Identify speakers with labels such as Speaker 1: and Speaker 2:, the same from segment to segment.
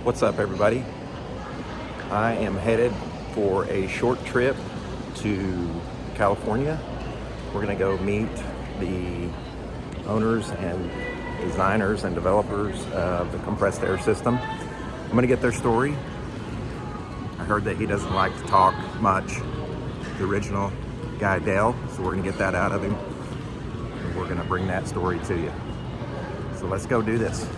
Speaker 1: What's up, everybody? I am headed for a short trip to California. We're going to go meet the owners and designers and developers of the compressed air system. I'm going to get their story. I heard that he doesn't like to talk much, the original guy Dale, so we're going to get that out of him, and we're going to bring that story to you. So let's go do this.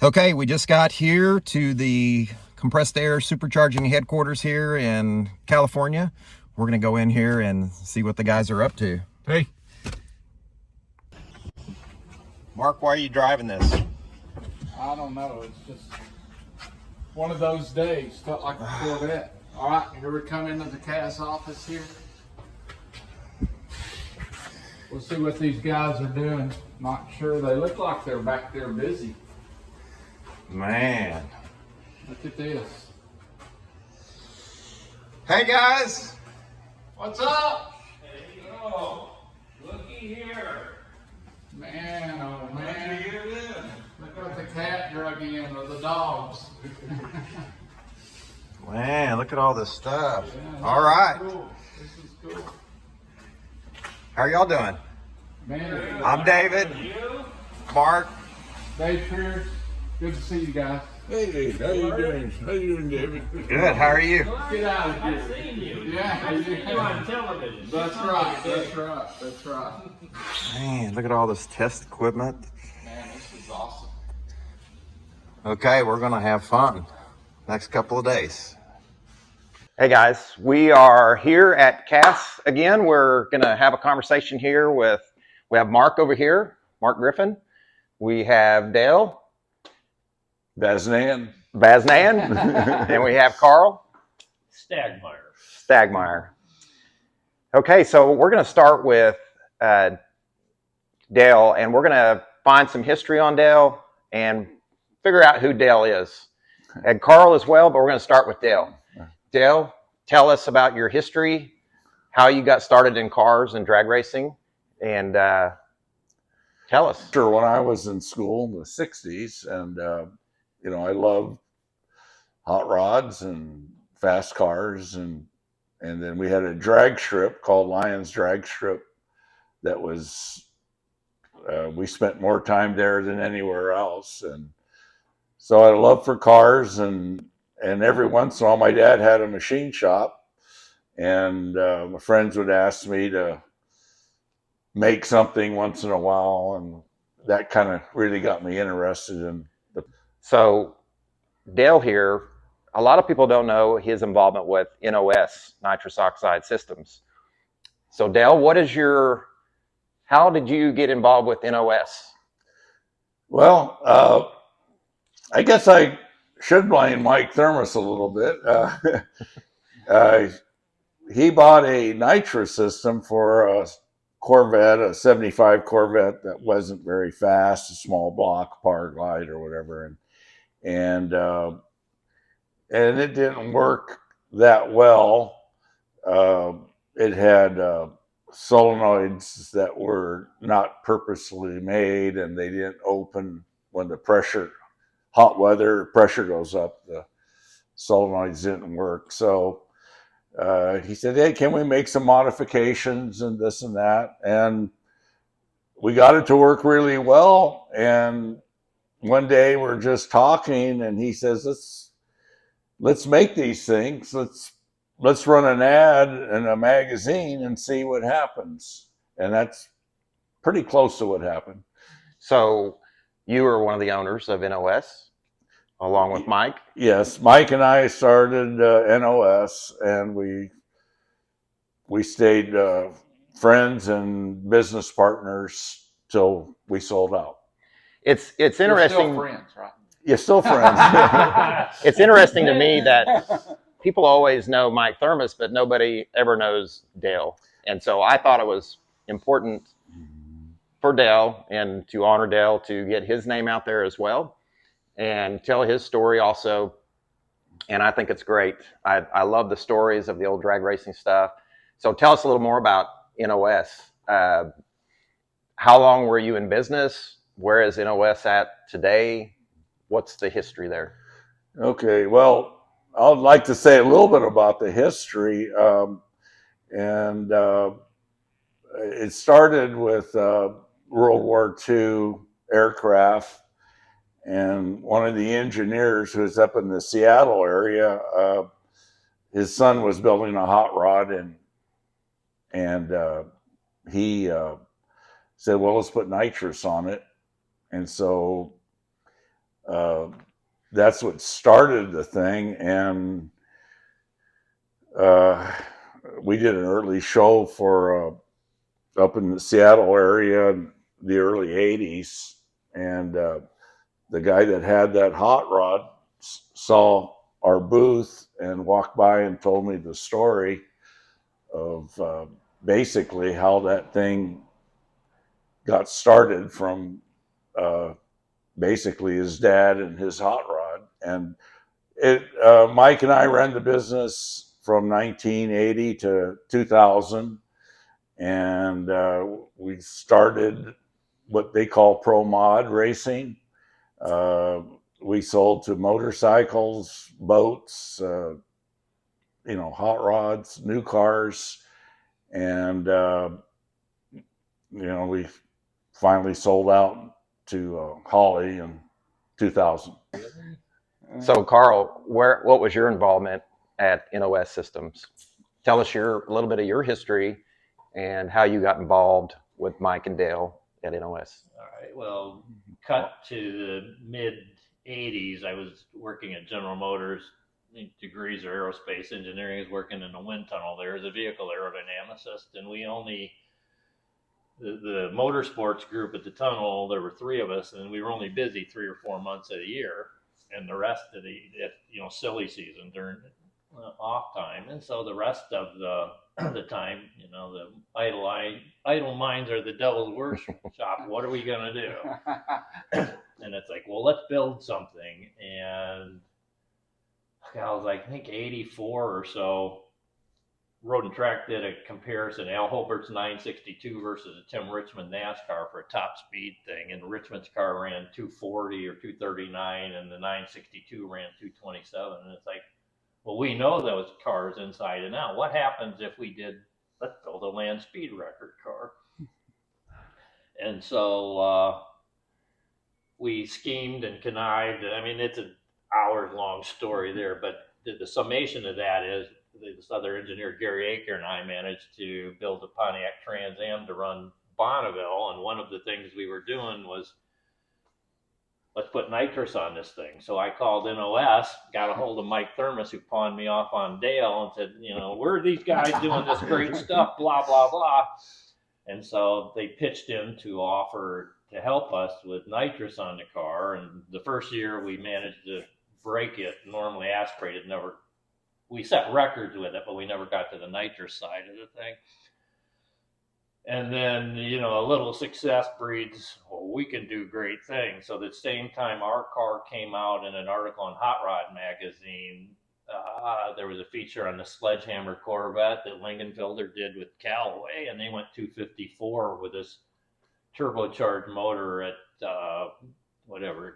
Speaker 1: Okay, we just got here to the Compressed Air Supercharging headquarters here in California. We're gonna go in here and see what the guys are up to.
Speaker 2: Hey.
Speaker 1: Mark, why are you driving this?
Speaker 2: I don't know. It's just one of those days. Felt like a Corvette. All right, here we come into the CAS office here. We'll see what these guys are doing. Not sure. They look like they're back there busy.
Speaker 1: Man.
Speaker 2: Look at this.
Speaker 1: Hey guys.
Speaker 2: What's up?
Speaker 3: Hey, yo, looky here.
Speaker 2: Man, oh man.
Speaker 3: Looky here then.
Speaker 2: Look what the cat drug in, or the dogs.
Speaker 1: Man, look at all this stuff.
Speaker 2: Yeah,
Speaker 1: All right.
Speaker 2: Cool. This is cool.
Speaker 1: How are y'all doing?
Speaker 2: Man,
Speaker 1: I'm David.
Speaker 3: You?
Speaker 1: Mark.
Speaker 2: Dave Pierce. Good to see you guys.
Speaker 4: Hey, how you doing? How you doing, David?
Speaker 1: Good, how are you?
Speaker 2: Get out of
Speaker 3: I've
Speaker 2: here.
Speaker 3: seen you.
Speaker 2: Yeah,
Speaker 3: I've seen you on television.
Speaker 2: That's right. That's right. That's right.
Speaker 1: Man, look at all this test equipment.
Speaker 2: Man, this is awesome.
Speaker 1: Okay, we're gonna have fun next couple of days. Hey guys, we are here at CAS again. We're gonna have a conversation here we have Mark over here, Mark Griffin. We have Dale
Speaker 4: Baznan.
Speaker 1: and we have Carl Stagmeyer. Okay, so we're gonna start with Dale, and we're gonna find some history on Dale and figure out who Dale is. And Carl as well, but we're gonna start with Dale. Dale, tell us about your history, how you got started in cars and drag racing, and tell us.
Speaker 4: Sure, when I was in school in the 60s, and, I loved hot rods and fast cars, and then we had a drag strip called Lions Drag Strip that was, we spent more time there than anywhere else. And so I had a love for cars, and every once in a while my dad had a machine shop, and my friends would ask me to make something once in a while, and that kind of really got me interested in the.
Speaker 1: So Dale here, a lot of people don't know his involvement with NOS, nitrous oxide systems. So Dale, how did you get involved with NOS?
Speaker 4: Well, I guess I should blame Mike Thermos a little bit. He bought a nitrous system for a Corvette, a 75 Corvette that wasn't very fast, a small block, Power Glide or whatever. And it didn't work that well. It had solenoids that were not purposely made, and they didn't open when the hot weather pressure goes up. The solenoids didn't work. So he said, hey, can we make some modifications and this and that? And we got it to work really well. And one day we're just talking, and he says, let's make these things. Let's run an ad in a magazine and see what happens. And that's pretty close to what happened.
Speaker 1: So you were one of the owners of NOS, along with Mike?
Speaker 4: Yes, Mike and I started NOS, and we stayed friends and business partners till we sold out.
Speaker 1: It's interesting.
Speaker 2: You're still friends, right?
Speaker 4: You're still friends.
Speaker 1: It's interesting to me that people always know Mike Thermos, but nobody ever knows Dale. And so I thought it was important for Dale and to honor Dale to get his name out there as well and tell his story also. And I think it's great. I love the stories of the old drag racing stuff. So tell us a little more about NOS. How long were you in business? Where is NOS at today? What's the history there?
Speaker 4: Okay, well, I'd like to say a little bit about the history. And it started with World War II aircraft. And one of the engineers who was up in the Seattle area, his son was building a hot rod, and he said, "Well, let's put nitrous on it." And so that's what started the thing. And we did an early show for up in the Seattle area in the early '80s, and the guy that had that hot rod saw our booth and walked by and told me the story of basically how that thing got started from basically his dad and his hot rod. And Mike and I ran the business from 1980 to 2000, and we started what they call pro mod racing. We sold to motorcycles, boats, hot rods, new cars, and we finally sold out to Holly in 2000.
Speaker 1: So, Carl, what was your involvement at NOS Systems? Tell us a little bit of your history and how you got involved with Mike and Dale at NOS.
Speaker 3: All right. Well, cut to the mid '80s. I was working at General Motors. Degrees of aerospace engineering. I was working in a wind tunnel there as a vehicle aerodynamicist, and we only the motorsports group at the tunnel. There were 3 of us, and we were only busy 3 or 4 months of the year, and the rest of the silly season during off time. And so the rest of the time, the idle minds are the devil's workshop. What are we gonna do? And it's like, well, let's build something. And I was like, I think 84 or so. Road and Track did a comparison, Al Holbert's 962 versus a Tim Richmond NASCAR for a top speed thing, and Richmond's car ran 240 or 239, and the 962 ran 227. And it's like, well, we know those cars inside and out. What happens if let's build a land speed record car? And so we schemed and connived. I mean, it's an hours-long story there, but the summation of that is this other engineer, Gary Aker, and I managed to build a Pontiac Trans Am to run Bonneville. And one of the things we were doing was, let's put nitrous on this thing. So I called NOS, got a hold of Mike Thermos, who pawned me off on Dale, and said, where are these guys doing this great stuff, blah, blah, blah. And so they pitched in to offer to help us with nitrous on the car. And the first year we managed to break it, normally aspirated, we set records with it, but we never got to the nitrous side of the thing. And then, a little success breeds, well, we can do great things. So the same time our car came out in an article in Hot Rod magazine, there was a feature on the Sledgehammer Corvette that Lingenfelder did with Callaway, and they went 254 with this turbocharged motor at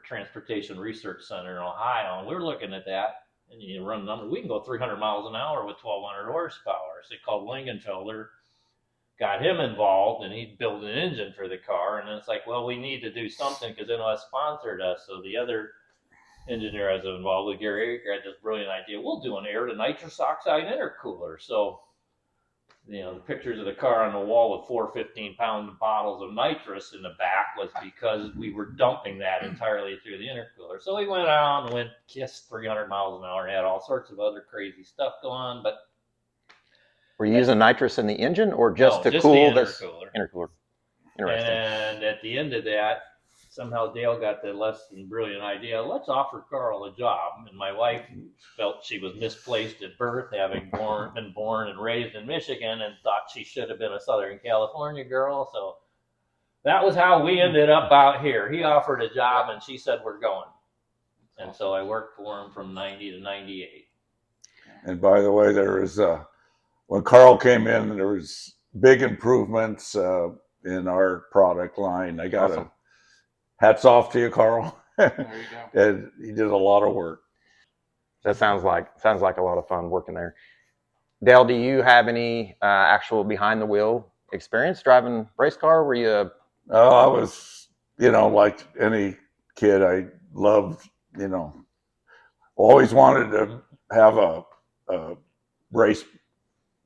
Speaker 3: Transportation Research Center in Ohio. And we were looking at that. And you run numbers, we can go 300 miles an hour with 1,200 horsepower. So they called Lingenfelder, got him involved, and he built an engine for the car. And it's like, well, we need to do something because NOS sponsored us. So the other engineer I was involved with, Gary Aker, had this brilliant idea. We'll do an air to nitrous oxide intercooler. So, the pictures of the car on the wall with 4 15-pound bottles of nitrous in the back was because we were dumping that entirely through the intercooler. So we went out and kissed 300 miles an hour and had all sorts of other crazy stuff going on. But
Speaker 1: were you using nitrous in the engine or just to cool this intercooler? Interesting.
Speaker 3: And at the end of that, somehow Dale got the less than brilliant idea, let's offer Carl a job. And my wife felt she was misplaced at birth, having been born and raised in Michigan, and thought she should have been a Southern California girl. So that was how we ended up out here. He offered a job, and she said, we're going. And so I worked for him from 90 to 98.
Speaker 4: And by the way, there was when Carl came in, there was big improvements in our product line. I got
Speaker 1: Awesome.
Speaker 4: hats off to you, Carl.
Speaker 2: There you go.
Speaker 4: And he did a lot of work.
Speaker 1: That sounds like a lot of fun working there. Dale, do you have any actual behind the wheel experience driving race car? Were you?
Speaker 4: I was, like any kid, I loved, always wanted to have a race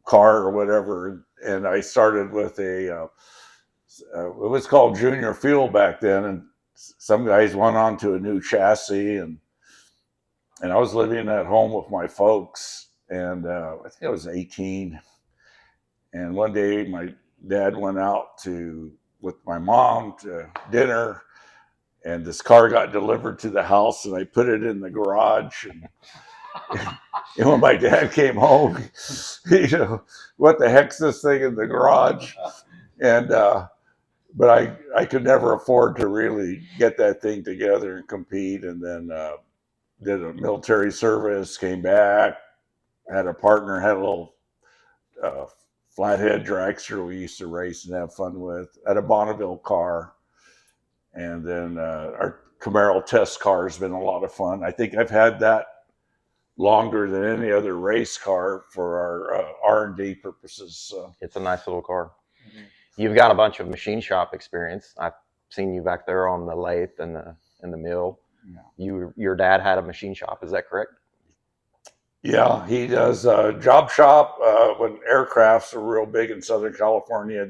Speaker 4: car or whatever. And I started with it was called Junior Fuel back then. And some guys went on to a new chassis, and I was living at home with my folks, and I think I was 18. And one day my dad went out with my mom to dinner, and this car got delivered to the house, and I put it in the garage. And when my dad came home, what the heck's this thing in the garage? And but I could never afford to really get that thing together and compete. And then did a military service, came back, had a partner, had a little flathead dragster we used to race and have fun with, had a Bonneville car. And then our Camaro test car has been a lot of fun. I think I've had that longer than any other race car for our R&D purposes. So.
Speaker 1: It's a nice little car. Mm-hmm. You've got a bunch of machine shop experience. I've seen you back there on the lathe and the mill. Yeah. Your dad had a machine shop, is that correct?
Speaker 4: Yeah, he does job shop. When aircrafts were real big in Southern California,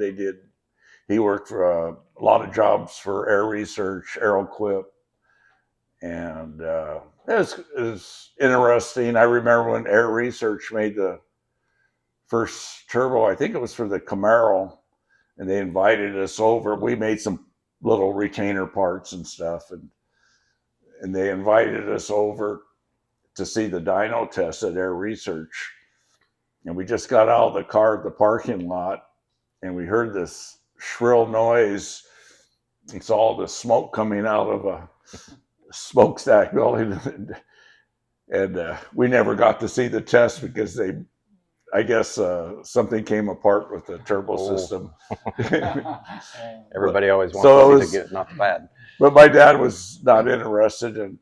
Speaker 4: he worked for a lot of jobs for Air Research, Aeroquip, and it was interesting. I remember when Air Research made the first turbo, I think it was for the Camaro, and they invited us over. We made some little retainer parts and stuff, and they invited us over to see the dyno test at Air Research. And we just got out of the car at the parking lot, and we heard this shrill noise. It's all the smoke coming out of a smokestack building. And we never got to see the test because I guess something came apart with the turbo system.
Speaker 1: Everybody always wants to get not bad.
Speaker 4: But my dad was not interested in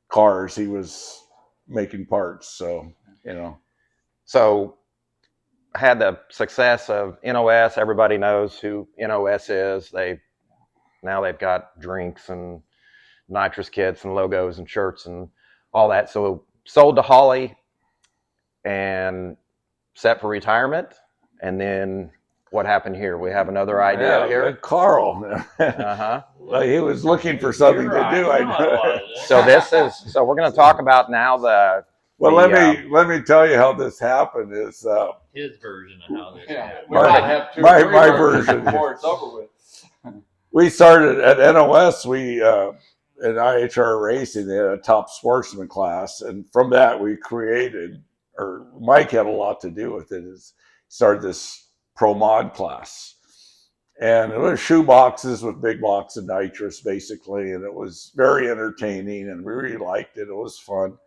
Speaker 4: cars. He was making parts. So,
Speaker 1: So I had the success of NOS. Everybody knows who NOS is. Now they've got drinks and nitrous kits and logos and shirts and all that. So sold to Holly and set for retirement. And then what happened here? We have another idea here.
Speaker 4: Carl. Well, he was looking for something to do. I know.
Speaker 1: So we're going to talk about now
Speaker 4: let me tell you how this happened. Is
Speaker 3: his version of how this happened.
Speaker 4: My version.
Speaker 2: Before it's over with.
Speaker 4: We started at NOS. We at IHR Racing, they had a top sportsman class, and from that we created, or Mike had a lot to do with it, is started this pro mod class. And it was shoe boxes with big blocks of nitrous, basically, and it was very entertaining, and we really liked it. It was fun.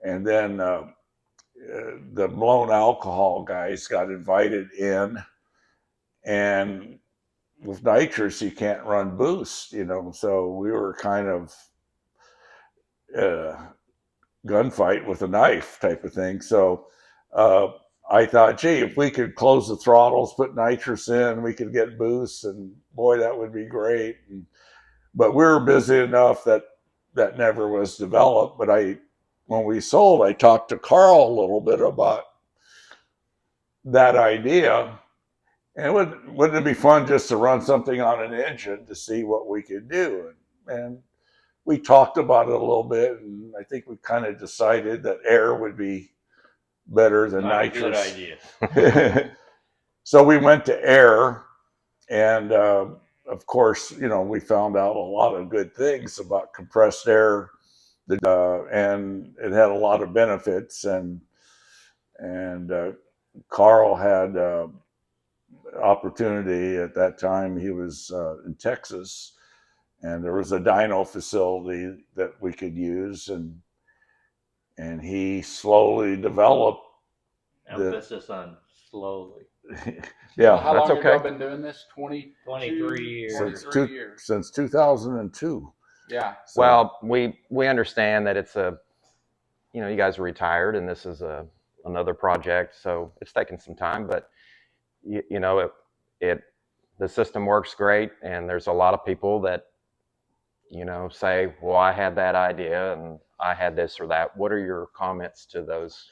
Speaker 4: And then the blown alcohol guys got invited in, and with nitrous, you can't run boost, so we were kind of gunfight with a knife type of thing. So I thought, gee, if we could close the throttles, put nitrous in, we could get boost, and boy, that would be great. But we were busy enough that never was developed. But when we sold, I talked to Carl a little bit about that idea. And wouldn't it be fun just to run something on an engine to see what we could do? And we talked about it a little bit, and I think we kind of decided that air would be better than nitrous.
Speaker 3: Good idea.
Speaker 4: So we went to air, and of course, we found out a lot of good things about compressed air, and it had a lot of benefits. And Carl had opportunity at that time. He was in Texas, and there was a dyno facility that we could use, and he slowly developed
Speaker 3: Emphasis on slowly.
Speaker 4: yeah.
Speaker 2: How
Speaker 1: that's
Speaker 2: long
Speaker 1: okay.
Speaker 2: have y'all been doing this?
Speaker 3: 23 years.
Speaker 2: 23 years.
Speaker 4: Since 2002.
Speaker 2: Yeah.
Speaker 4: So,
Speaker 1: Well, we understand that it's you guys are retired and this is another project, so it's taken some time, but the system works great, and there's a lot of people that say, well, I had that idea and I had this or that. What are your comments to those?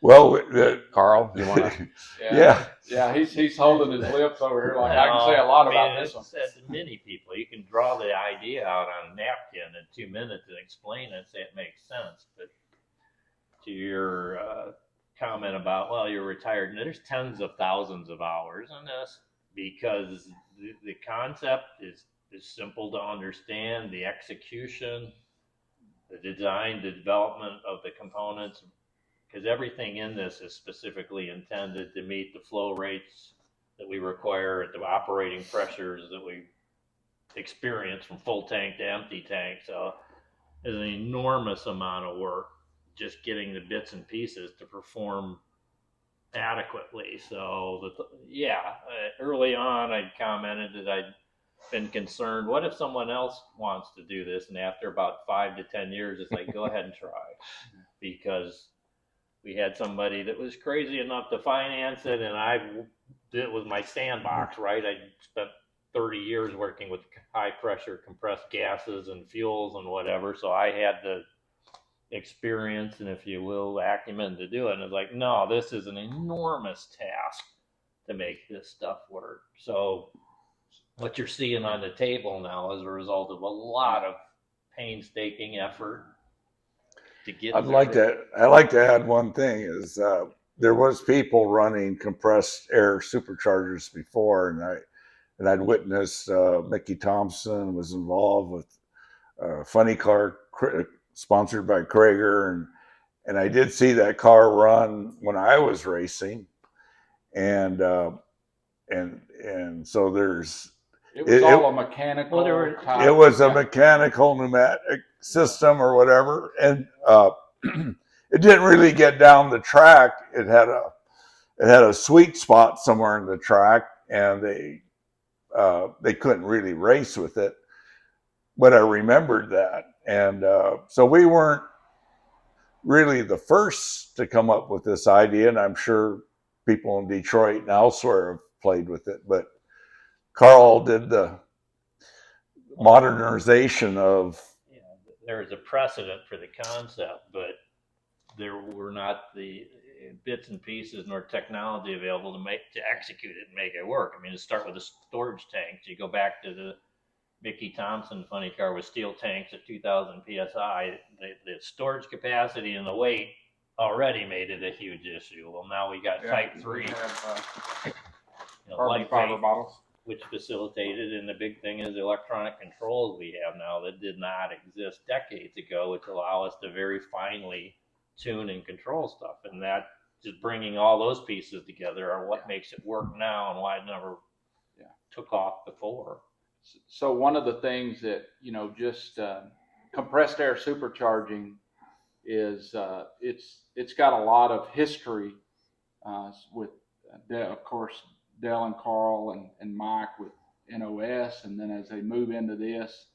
Speaker 4: well,
Speaker 1: Carl, you want to?
Speaker 2: Yeah. He's holding his lips over here like I can say a lot about this one.
Speaker 3: Said to many people, you can draw the idea out on a napkin in 2 minutes and explain it, say it makes sense. But to your comment about, well, you're retired, and there's tens of thousands of hours in this, because the concept is simple to understand. The execution, the design, the development of the components, because everything in this is specifically intended to meet the flow rates that we require at the operating pressures that we experience from full tank to empty tank. So there's an enormous amount of work just getting the bits and pieces to perform adequately. So early on I commented that I'd been concerned, what if someone else wants to do this? And after about 5 to 10 years, it's like, go ahead and try, because we had somebody that was crazy enough to finance it, and it was my sandbox, right? I spent 30 years working with high pressure compressed gases and fuels and whatever, so I had the experience and, if you will, acumen to do it. And it's like, no, this is an enormous task to make this stuff work. So what you're seeing on the table now is a result of a lot of painstaking effort to get
Speaker 4: I'd like to add one thing is there was people running compressed air superchargers before, and I'd witnessed Mickey Thompson was involved with Funny Car sponsored by Krager, and I did see that car run when I was racing, and so there's
Speaker 2: It was all a mechanical.
Speaker 4: it was a mechanical pneumatic system or whatever, and it didn't really get down the track. It had a sweet spot somewhere in the track, and they couldn't really race with it. But I remembered that, and so we weren't really the first to come up with this idea, and I'm sure people in Detroit and elsewhere have played with it, but Carl did the modernization of.
Speaker 3: There is a precedent for the concept, but there were not the bits and pieces nor technology available to execute it and make it work. I mean, to start with the storage tanks, you go back to the Mickey Thompson funny car with steel tanks at 2,000 psi. The storage capacity and the weight already made it a huge issue. Well, now we got Type 3,
Speaker 2: carbon fiber bottles,
Speaker 3: which facilitated, and the big thing is the electronic controls we have now that did not exist decades ago, which allow us to very finely tune and control stuff. And that, just bringing all those pieces together, are what makes it work now and why it never took off before.
Speaker 2: So one of the things that, just compressed air supercharging is it's got a lot of history with, of course, Dell and Carl and Mike with NOS, and then as they move into this,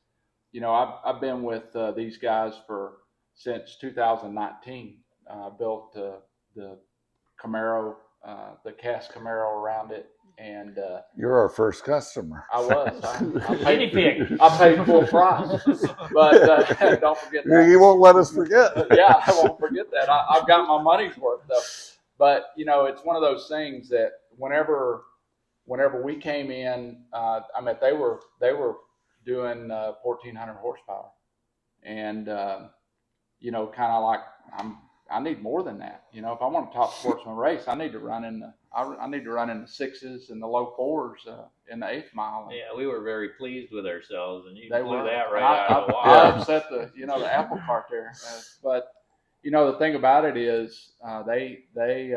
Speaker 2: I've been with these guys since 2019. Built the Camaro, the cast Camaro around it, and
Speaker 4: You're our first customer.
Speaker 2: I was. I paid full price, but don't forget that.
Speaker 4: You won't let us forget.
Speaker 2: Yeah, I won't forget that. I've got my money's worth though. But it's one of those things that whenever we came in, they were doing 1,400 horsepower, and kind of like I need more than that. If I want a top sportsman race, I need to run in I need to run in the 6s and the low 4s in the 8th mile. And
Speaker 3: Yeah, we were very pleased with ourselves, and you
Speaker 2: they
Speaker 3: blew
Speaker 2: were
Speaker 3: that right
Speaker 2: And
Speaker 3: out of the
Speaker 2: I
Speaker 3: water.
Speaker 2: upset the apple cart there. But the thing about it is they did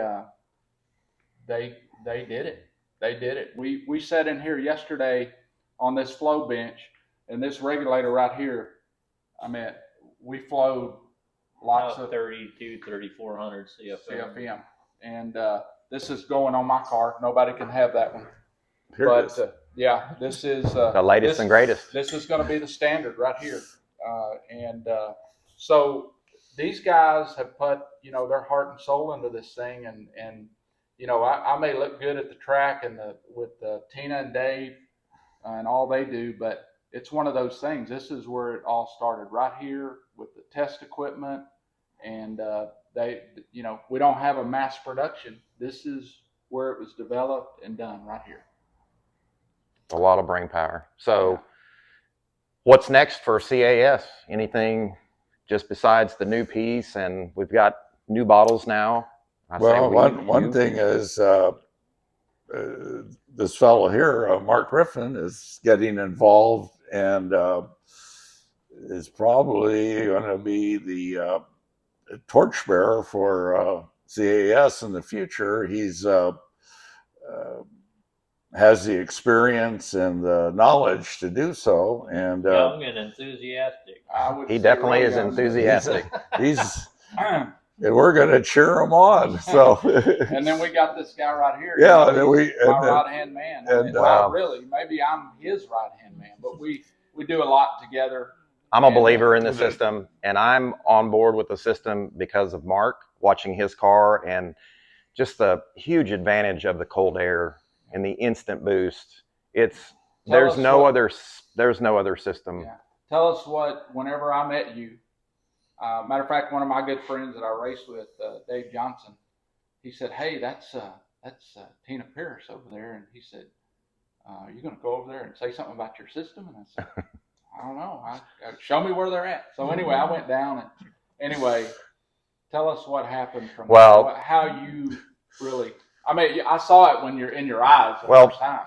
Speaker 2: it. They did it. We sat in here yesterday on this flow bench, and this regulator right here. I mean, we flowed lots
Speaker 3: About
Speaker 2: of
Speaker 3: 3,400 CFM.
Speaker 2: and this is going on my car. Nobody can have that one.
Speaker 4: Here it is.
Speaker 2: But yeah, this is
Speaker 1: The latest and greatest.
Speaker 2: This is going to be the standard right here, so these guys have put their heart and soul into this thing, and I may look good at the track and with Tina and Dave and all they do, but it's one of those things. This is where it all started, right here with the test equipment, and we don't have a mass production. This is where it was developed and done right here.
Speaker 1: A lot of brain power. So what's next for CAS? Anything just besides the new piece? And we've got new bottles now.
Speaker 4: One thing is this fellow here, Mark Griffin, is getting involved and is probably going to be the torchbearer for CAS in the future. He's has the experience and the knowledge to do so, and
Speaker 3: Young and enthusiastic.
Speaker 1: He definitely is enthusiastic.
Speaker 4: He's and we're going to cheer him on. So,
Speaker 2: and then we got this guy right here.
Speaker 4: Yeah,
Speaker 2: he's my right hand man.
Speaker 4: And
Speaker 2: really, maybe I'm his right hand man, but we do a lot together.
Speaker 1: I'm a believer in the system, and I'm on board with the system because of Mark, watching his car, and just the huge advantage of the cold air and the instant boost. There's no other system.
Speaker 2: Yeah. Tell us whenever I met you, matter of fact, one of my good friends that I raced with, Dave Johnson, he said, "Hey, that's Tina Pierce over there," and he said, "You going to go over there and say something about your system?" And I said, "I don't know. Show me where they're at." So anyway, I went down and tell us what happened from how you really. I mean, I saw it when you're in your eyes the first time.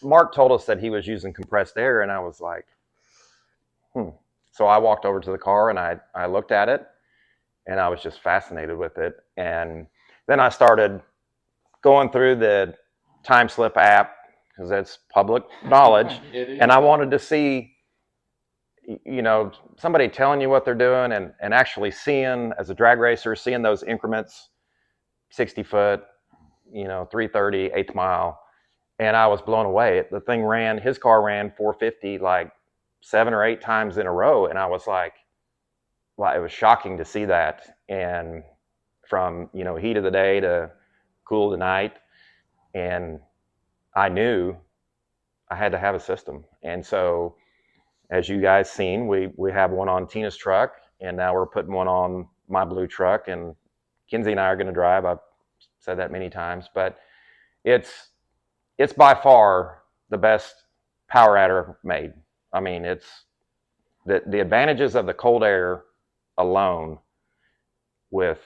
Speaker 1: Mark told us that he was using compressed air, and I was like, So I walked over to the car and I looked at it, and I was just fascinated with it. And then I started going through the time slip app, because that's public knowledge. And I wanted to see, somebody telling you what they're doing and actually seeing, as a drag racer, seeing those increments, 60 foot, 330, 8th mile. And I was blown away. The thing his car ran 450 like 7 or 8 times in a row. And I was like, it was shocking to see that. And from, heat of the day to cool of the night. And I knew I had to have a system. And so, as you guys seen, we have one on Tina's truck, and now we're putting one on my blue truck, and Kinsey and I are going to drive. I've said that many times, but it's by far the best power adder made. I mean, it's the advantages of the cold air alone, with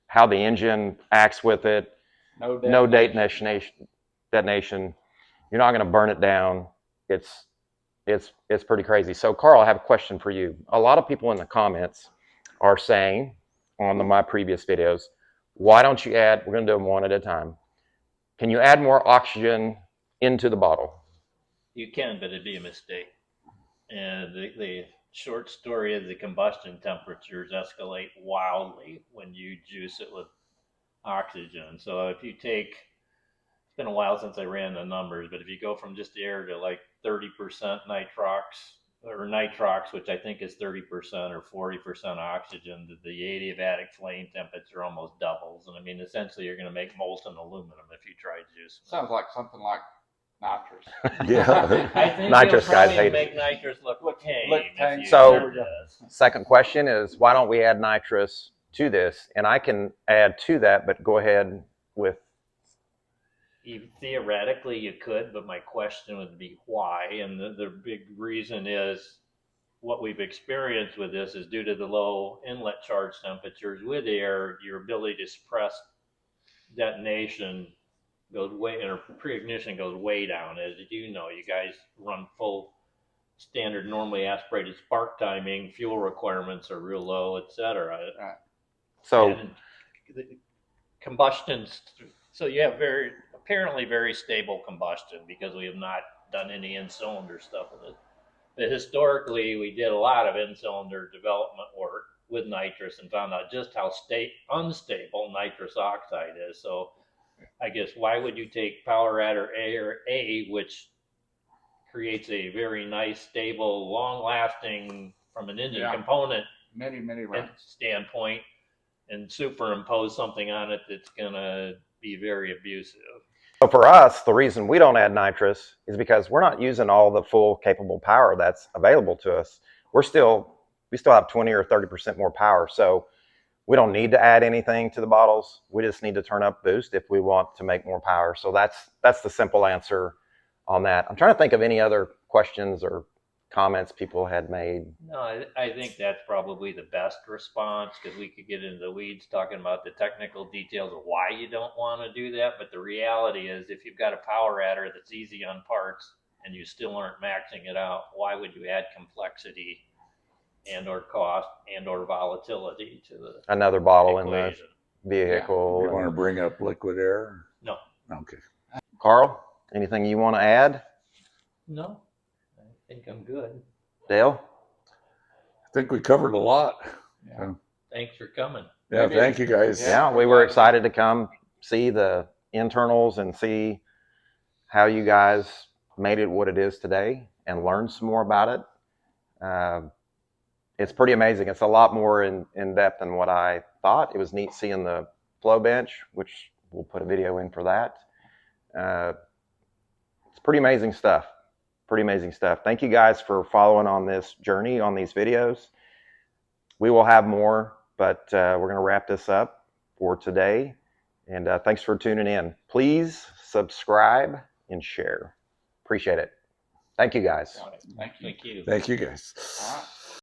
Speaker 1: how the engine acts with it, no detonation. You're not going to burn it down. It's pretty crazy. So, Carl, I have a question for you. A lot of people in the comments are saying on my previous videos, why don't you add, we're going to do them one at a time. Can you add more oxygen into the bottle?
Speaker 3: You can, but it'd be a mistake. And the short story is the combustion temperatures escalate wildly when you juice it with oxygen. So if you take, it's been a while since I ran the numbers, but if you go from just air to like 30% nitrox, which I think is 30% or 40% oxygen, the adiabatic flame temperature almost doubles. And I mean, essentially, you're going to make molten aluminum if you try juice.
Speaker 2: Sounds like something like nitrous.
Speaker 4: Yeah.
Speaker 3: I think
Speaker 1: Nitrous guys hate
Speaker 3: make nitrous look tame.
Speaker 1: So, second question is, why don't we add nitrous to this? And I can add to that, but go ahead with.
Speaker 3: Theoretically, you could, but my question would be why. And the big reason is what we've experienced with this is due to the low inlet charge temperatures with air, your ability to suppress detonation goes way, or pre-ignition goes way down. As you know, you guys run full standard, normally aspirated spark timing, fuel requirements are real low, etc.
Speaker 1: So
Speaker 3: And the combustions, so you have apparently very stable combustion because we have not done any in-cylinder stuff with it. But historically, we did a lot of in-cylinder development work with nitrous and found out just how unstable nitrous oxide is. So I guess why would you take power adder A, which creates a very nice, stable, long-lasting from an engine component
Speaker 2: Many rounds.
Speaker 3: standpoint, and superimpose something on it that's gonna be very abusive?
Speaker 1: So for us, the reason we don't add nitrous is because we're not using all the full capable power that's available to us. We still have 20 or 30% more power. So we don't need to add anything to the bottles. We just need to turn up boost if we want to make more power. So that's the simple answer on that. I'm trying to think of any other questions or comments people had made.
Speaker 3: No, I think that's probably the best response, because we could get into the weeds talking about the technical details of why you don't want to do that. But the reality is, if you've got a power adder that's easy on parts and you still aren't maxing it out, why would you add complexity and or cost and or volatility to the
Speaker 1: Another bottle
Speaker 3: equation?
Speaker 1: in the vehicle.
Speaker 4: You want to bring up liquid air?
Speaker 3: No.
Speaker 4: Okay.
Speaker 1: Carl, anything you want to add?
Speaker 3: No, I think I'm good.
Speaker 1: Dale?
Speaker 4: I think we covered a lot.
Speaker 2: Yeah.
Speaker 3: Thanks for coming.
Speaker 4: Yeah,
Speaker 2: Maybe-
Speaker 4: thank you guys.
Speaker 1: Yeah, we were excited to come see the internals and see how you guys made it what it is today and learn some more about it. It's pretty amazing. It's a lot more in depth than what I thought. It was neat seeing the flow bench, which we'll put a video in for that. It's pretty amazing stuff. Pretty amazing stuff. Thank you guys for following on this journey on these videos. We will have more, but we're going to wrap this up for today. And thanks for tuning in. Please subscribe and share. Appreciate it. Thank you guys.
Speaker 2: Thank you.
Speaker 3: Thank you.
Speaker 4: Thank you guys.
Speaker 2: All right.